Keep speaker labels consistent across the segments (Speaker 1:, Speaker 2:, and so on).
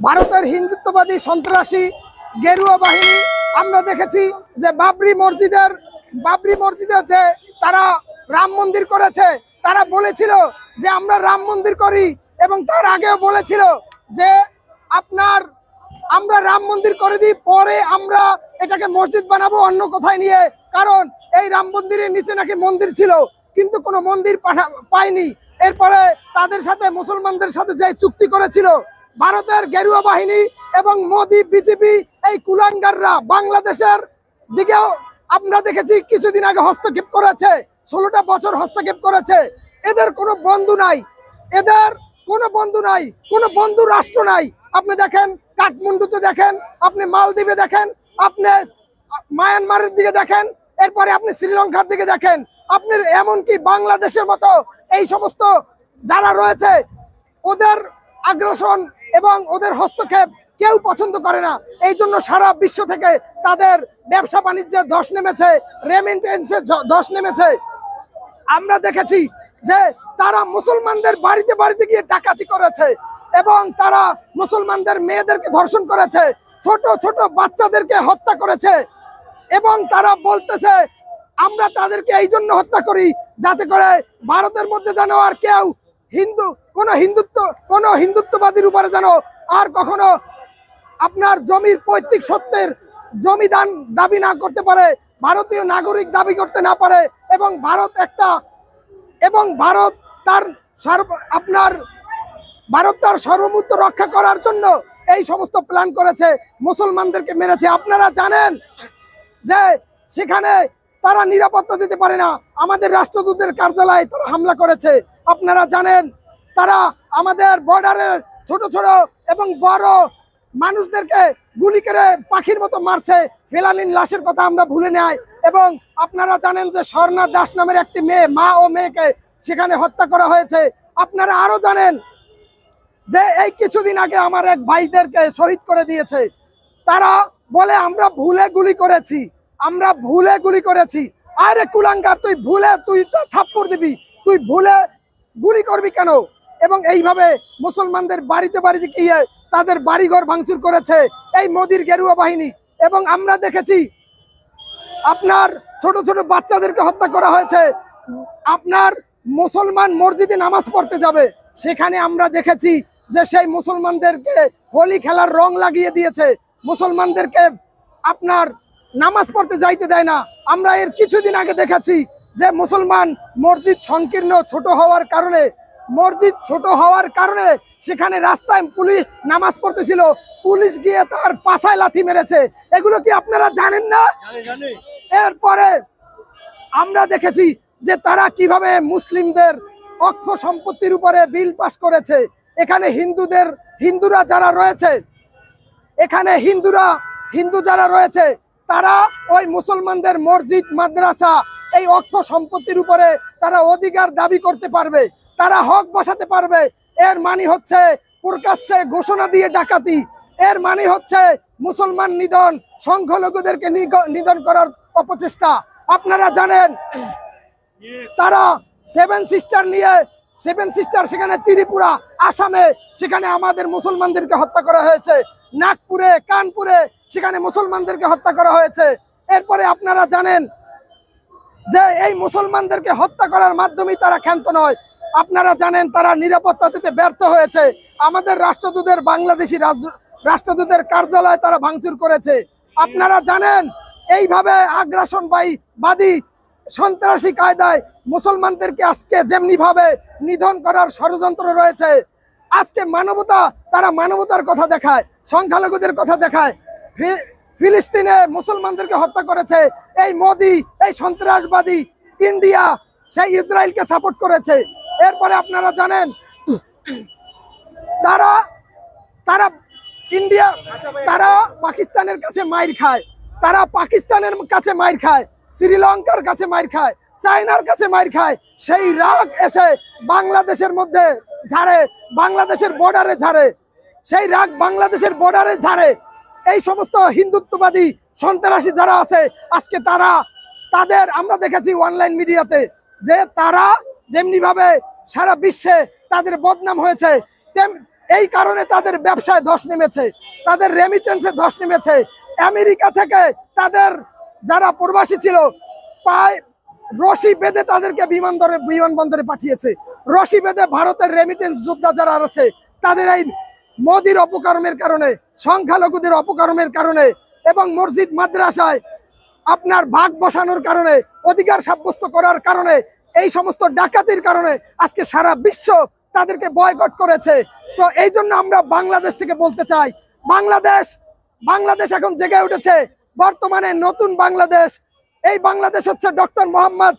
Speaker 1: ভারতের হিন্দুত্ববাদী সন্ত্রাসী গেরুয়া বাহিনী আমরা দেখেছি যে বাবরি মসজিদে যে তারা রাম মন্দির করেছে, তারা বলেছিল যে আমরা রাম মন্দির করি এবং তার আগেও বলেছিল যে আমরা রাম মন্দির করে দিই, পরে আমরা এটাকে মসজিদ বানাবো অন্য কোথায় নিয়ে, কারণ এই রাম মন্দিরের নিচে নাকি মন্দির ছিল কিন্তু কোনো মন্দির পায়নি। এরপরে তাদের সাথে মুসলমানদের সাথে যে চুক্তি করেছিল ভারতের গেরুয়া বাহিনী এবং মোদি বিজেপি, এই কুলাঙ্গাররা বাংলাদেশের দিকেও আমরা দেখেছি কিছুদিন আগে হস্তক্ষেপ করেছে, 16টা বছর হস্তক্ষেপ করেছে। এদের কোনো বন্ধু নাই, কোনো বন্ধু রাষ্ট্র নাই। আপনি দেখেন কাঠমান্ডুতে দেখেন, আপনি মালদ্বীপে দেখেন, আপনি মায়ানমারের দিকে দেখেন, এরপরে আপনি শ্রীলঙ্কার দিকে দেখেন, আপনি এমনকি বাংলাদেশের মতো এই সমস্ত যারা রয়েছে ওদের আগ্রাসন এবং ওদের হস্তক্ষেপ কেউ পছন্দ করে না। এই জন্য সারা বিশ্ব থেকে তাদের ব্যবসা বাণিজ্যে ধস নেমেছে, রেমিটেন্সে ধস নেমেছে। আমরা দেখেছি যে তারা মুসলমানদের বাড়িতে বাড়িতে গিয়ে ডাকাতি করেছে এবং তারা মুসলমানদের মেয়েদেরকে ধর্ষণ করেছে, ছোট ছোট বাচ্চাদেরকে হত্যা করেছে এবং তারা বলতেছে আমরা তাদেরকে এই জন্য হত্যা করি যাতে করে ভারতের মধ্যে যেন আর কেউ কোনো হিন্দুত্ববাদীর উপরে যেন আর কখনো আপনার জমির পৈতৃক সত্ত্বের জমিদান দাবি না করতে পারে, ভারতীয় নাগরিক দাবি করতে না পারে এবং ভারত তার সার্বভৌমত্ব রক্ষা করার জন্য এই সমস্ত প্ল্যান করেছে, মুসলমানদেরকে মেরেছে। আপনারা জানেন যে সেখানে তারা নিরাপত্তা দিতে পারে না, আমাদের রাষ্ট্রদূতের কার্যালয়ে তারা হামলা করেছে। আপনারা জানেন তারা আমাদের বর্ডারের ছোট ছোট এবং বড় মানুষদেরকে গুলি করে পাখির মতো মারছে, ফেলানীর লাশের কথা আমরা ভুলে নাই। এবং আপনারা জানেন যে স্বর্ণা দাস নামের একটি মেয়ে, মা ও মেয়েকে সেখানে হত্যা করা হয়েছে। আপনারা আরো জানেন যে এই কিছুদিন আগে আমার এক ভাইদেরকে শহীদ করে দিয়েছে। তারা বলে আমরা ভুলে গুলি করেছি। আরে কুলাঙ্গার, তুই থাপ্পড় দিবি, তুই ভুলে গুলি করবি কেন? এবং এইভাবে মুসলমানদের বাড়িতে বাড়িতে গিয়ে তাদের বাড়িঘর ভাঙচুর করেছে এই মোদির গেরুয়া বাহিনী। এবং আমরা দেখেছি আপনার ছোট ছোট বাচ্চাদেরকে হত্যা করা হয়েছে। আপনার মুসলমান মসজিদে নামাজ পড়তে যাবে, সেখানে আমরা দেখেছি যে সেই মুসলমানদেরকে হোলি খেলার রং লাগিয়ে দিয়েছে, মুসলমানদেরকে আপনার নামাজ পড়তে যাইতে দেয় না। আমরা এর কিছুদিন আগে দেখেছি যে মুসলমান মসজিদ সংকীর্ণ ছোট হওয়ার কারণে সেখানে রাস্তায় পুলিশ নামাজ পড়তেছিল, পুলিশ গিয়ে তার পাছায় লাথি মেরেছে। এগুলো কি আপনারা জানেন না? এরপরে আমরা দেখেছি যে তারা কিভাবে মুসলিমদের অক্ষ সম্পত্তির উপরে বিল পাস করেছে। এখানে হিন্দুরা যারা রয়েছে তারা ওই মুসলমানদের মসজিদ মাদ্রাসা এই অক্ষ সম্পত্তির উপরে তারা অধিকার দাবি করতে পারবে, তারা হক বসাতে পারবে। এর মানে হচ্ছে প্রকাশ্যে ঘোষণা দিয়ে ডাকাতি, এর মানে হচ্ছে মুসলমান নিধন, সংখ্যালঘুদেরকে নিধন করার অপচেষ্টা। আপনারা জানেন তারা সেভেন সিস্টার সেখানে ত্রিপুরা, আসামে সেখানে আমাদের মুসলমানদেরকে হত্যা করা হয়েছে, নাগপুরে, কানপুরে সেখানে মুসলমানদেরকে হত্যা করা হয়েছে। এরপরে আপনারা জানেন যে এই মুসলমানদেরকে হত্যা করার মাধ্যমেই তারা ক্ষান্ত নয়। আপনারা জানেন তারা নিরাপত্তা দিতে ব্যর্থ হয়েছে, আমাদের বাংলাদেশি রাষ্ট্রদূতের কার্যালয় তারা ভাঙচুর করেছে। আপনারা জানেন এইভাবে আগ্রাসনবাদী সন্ত্রাসী কায়দায় মুসলমানদেরকে আজকে যেমনি ভাবে নিধন করার ষড়যন্ত্র রয়েছে। আজকে তারা মানবতার কথা দেখায়, সংখ্যালঘুদের কথা দেখায়। ফিলিস্তিনে মুসলমানদেরকে হত্যা করেছে এই মোদি, এই সন্ত্রাসবাদী ইন্ডিয়া, সেই ইসরায়েলকে সাপোর্ট করেছে। এরপরে আপনারা জানেন তারা পাকিস্তানের কাছে মাইর খায়, শ্রীলঙ্কার কাছে মাইর খায়, চায়নার কাছে মাইর খায়। সেই রাগ এসে বাংলাদেশের মধ্যে ঝাড়ে, বাংলাদেশের বর্ডারে ঝাড়ে। এই সমস্ত হিন্দুত্ববাদী সন্ত্রাসী যারা আছে আজকে তাদের আমরা দেখেছি অনলাইন মিডিয়াতে যে তারা যেমনি ভাবে সারা বিশ্বে তাদের বদনাম হয়েছে, এই কারণে তাদের ব্যবসায় ধস নেমেছে, তাদের রেমিটেন্সে ধস নেমেছে। আমেরিকা থেকে তাদের যারা প্রবাসী ছিল পায় রশি বেঁধে তাদেরকে বিমানবন্দরে পাঠিয়েছে। রশি বেঁধে ভারতের রেমিটেন্স যোদ্ধা যারা আছে তাদের এই মোদির অপকর্মের কারণে, সংখ্যালঘুদের অপকর্মের কারণে এবং মসজিদ মাদ্রাসায় আপনার ভাগ বসানোর কারণে, অধিকার সাব্যস্ত করার কারণে, এই সমস্ত ডাকাতির কারণে আজকে সারা বিশ্ব তাদেরকে বয়কট করেছে। তো এই জন্য আমরা বাংলাদেশ থেকে বলতে চাই, বাংলাদেশ এখন জেগে উঠেছে। বর্তমানে নতুন বাংলাদেশ, এই বাংলাদেশ হচ্ছে ডক্টর মোহাম্মদ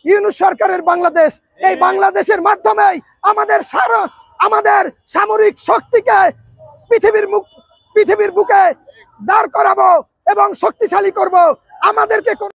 Speaker 1: ইউনূস সরকারের বাংলাদেশ। এই বাংলাদেশের মাধ্যমেই আমাদের সামরিক শক্তিকে পৃথিবীর বুকে দাঁড় করাবো এবং শক্তিশালী করব। আমাদেরকে